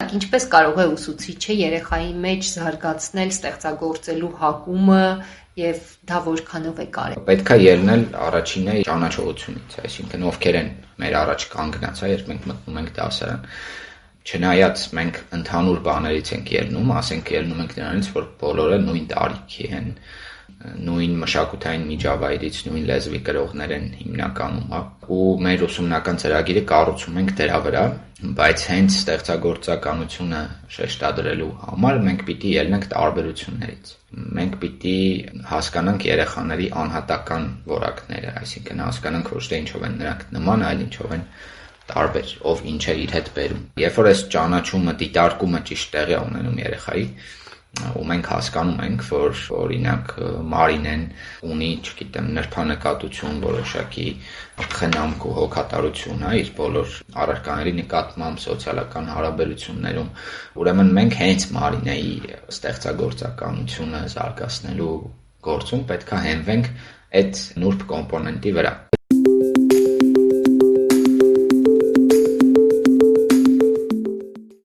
օրինակ, ինչպես կարող է ուսուցիչը երեխայի մեջ զարգացնել ստեղծագործելու հակումը եւ դա որքանով է կարեւոր։ Պետք է ելնել առաջինը ճանաչողությունից, այսինքն ովքեր են մեր առաջ կանգնած, երբ մենք մտնում ենք դասարան։ Չնայած մենք ընդհանուր բաներից ենք ելնում, ասենք ելնում ենք նրանից, որ բոլորը նույն տարիքի են, նույն մշակութային միջավայրից, նույն լեզվի կրողներ են հիմնականում, ու մեր ուսումնական ծրագիրը կառուցում ենք դրա վրա, բայց հենց ստեղծագործականությունը շեշտադրելու համար մենք պիտի ելնենք տարբերություններից։ Մենք պիտի հասկանանք երեխաների անհատական որակները, այսինքն հասկանանք ոչ թե ինչով են նրանք նման, այլ ինչով են տարբեր, ով ինչ է իր հետ բերում։ Երբ որ այս ճանաչումը, դիտարկումը ճիշտ տեղի է ունենում երեխայի, ու մենք հասկանում ենք, որ օրինակ Մարինեն ունի, չգիտեմ, նրբանկատություն, որոշակի խնամք ու հոգատարություն, իր բոլոր առարկաների նկատմամբ սոցիալական հարաբերություններում, ուրեմն մենք հենց Մարինեի ստեղծագործականությունը զարգացնելու գործում պետք է հենվենք այդ նուրբ կոմպոնենտի վրա։